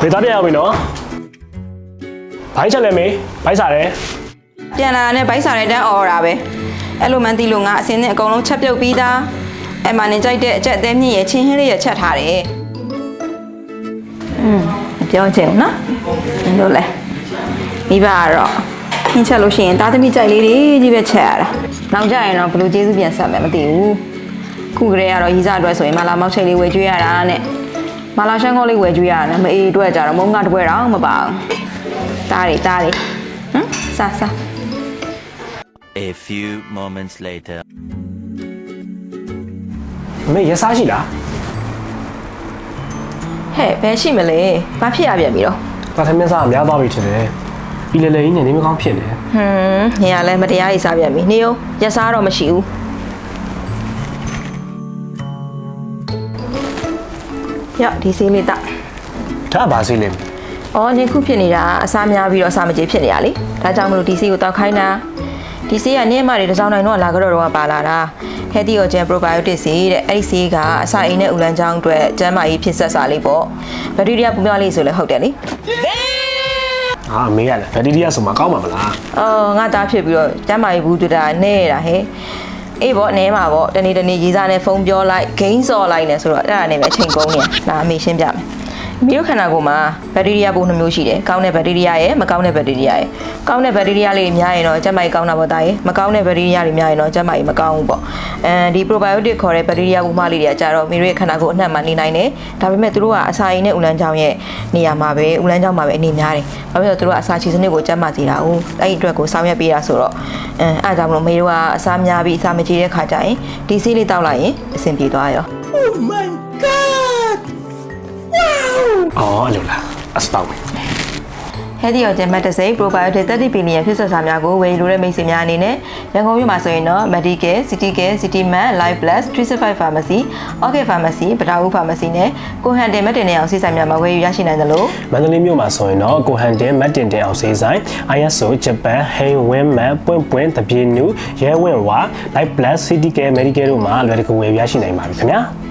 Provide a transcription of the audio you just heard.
မေသားပြန်ရောက်ပြီနော်ဘိုင်းချက်လဲမေဘိုင်းစားတယ်ပြန်လာနဲ့ဘိုက်စာတဲ့တန်းအော်တာပဲအဲ့လိုမှန်းသိလို့ငါအစင်းနဲ့အကုန်လုံးချက်ပြုတ်ပြီးသားအဲ့မှာနေကြိုက်တဲ့အကြက်အသေးမြင့်ရဲ့ချင်းဟင်းလေးရချက်ထားတယ်ပြောချင်နော်လို့လဲမိဘကတော့ဟင်းချက်လို့ရှိရင်သားသမီးကြိုက်လေးတွေကြီးပဲချက်ရတာနောက်ကြရင်တော့ဘလို့ကျေးဇူးပြန်ဆက်မယ်မသိဘူးခုကလေးကတော့ရီးစားအတွက်ဆိုရင်မလာမောက်ချိတ်လေးဝယ်ကျွေးရတာနဲ့မလာရှမ်းကောလေးဝယ်ကျွေးရတာနဲ့မအေးအတွက်ကြတော့မုံကတပွဲတော့မပါဘူးတားတွေဟမ်စား A few moments later. မေရစားရှိလားဟဲ့ဘယ်ရှိမလဲဘာဖြစ်ရပြန်ပြီတော့ဒါထမင်းစားအများသွားပြီထင်တယ်ပြီးလေလေကြီးနဲ့နေမကောင်းဖြစ်နေညရလဲမတရားကြီးစားပြန်ပြီနေရောရက်စားတော့မရှိဘူးရဒီစီးလေးတော့ဒါဘာစီးလဲအော်နေခုဖြစ်နေတာအစားများပြီးတော့အစာမကြေဖြစ်နေရလေဒါကြောင့်မလို့ဒီစီးကိုတောက်ခိုင်းတာဒီဆေးကနေ့မှတွေတစ်စောင်းနိုင်တော့လာကြတော့ပါလာတာ Healthy Ogen Probiotic ဆေးတဲ့အဲ့ဒီဆေးကအစာအိမ်နဲ့ဥလန်းချောင်းအတွက်ကျန်းမာရေးဖြစ်ဆက်စာလေးပေါ့ဘက်တီးရီးယားပူပြလေးဆိုလဲဟုတ်တယ်လေဟာမေးရလားဘက်တီးရီးယားဆိုမှကောင်းမှာမလားအော်ငါသားဖြစ်ပြီးတော့ကျန်းမာရေးဘူးတွေ့တာနဲ့တာဟဲ့အေးပေါ့နဲမှာပေါ့တနေ့ရေးစားနဲ့ဖုန်းပြောလိုက်ဂိမ်းစော်လိုက်နေဆိုတော့အဲ့ဒါနဲ့ပဲအချိန်ကုန်နေဒါအမေရှင်းပြမယ်မိတို့ခန္ဓာကိုယ်မှာဘက်တီးရီးယားပိုး2မျိုးရှိတယ်။ကောင်းတဲ့ဘက်တီးရီးယားရဲ့မကောင်းတဲ့ဘက်တီးရီးယားရဲ့ကောင်းတဲ့ဘက်တီးရီးယားလေးများရင်တော့ကျန်းမာရေးကောင်းတာပေါ့တာရဲ့မကောင်းတဲ့ဘက်တီးရီးယားတွေများရင်တော့ကျန်းမာရေးမကောင်းဘူးပေါ့။ဒီ probiotic ခေါ်တဲ့ဘက်တီးရီးယားပိုးမလေးတွေကကြတော့မိတို့ရဲ့ခန္ဓာကိုယ်အနှံ့မှာနေနိုင်တယ်။ဒါပေမဲ့သူတို့ကအစာရည်နဲ့ဥလန်းချောင်းရဲ့နေရာမှာပဲဥလန်းချောင်းမှာပဲအနေများတယ်။ဘာဖြစ်လို့သူတို့ကအစာချီစနစ်ကိုကျန်းမာစေတာ။အဲ့ဒီအတွက်ကိုဆောင်ရွက်ပေးတာဆိုတော့အဲ့ဒါကြောင့်မလို့မိတို့ကအစာများပြီးအစာမကြေတဲ့ခါကျရင်ဒီဆေးလေးတောက်လိုက်ရင်အဆင်ပြေသွားရော။ Oh my god! Wow! အော်အဲ့လိုလားအစတောက်ပဲHealthy Ogen Medicine Probiotic 30 billion ဖြစ်ဆက်စာများကိုဝယ်ယူလိုတဲ့မိတ်ဆွေများအနေနဲ့ရန်ကုန်မြို့မှာဆိုရင်တော့ Medical, Citycare, Cityman, Life Plus, 365 Pharmacy, Orchid Pharmacy, ပဒါဦး Pharmacy နဲ့ကိုဟန်တင်မတင်တဲ့အောင်ဆေးဆိုင်များမှာဝယ်ယူရရှိနိုင်သလိုမန္တလေးမြို့မှာဆိုရင်တော့ကိုဟန်တင်မတင်တဲ့အောင်ဆေးဆိုင် ISO ဂျပန်ဟိန်းဝင်းမန်ပွင့်တပြေနူရဲဝင့်ဝါ Life Plus, Citycare, Medical တို့မှာလွယ်တကူဝယ်ယူရရှိနိုင်ပါပြီခင်ဗျာ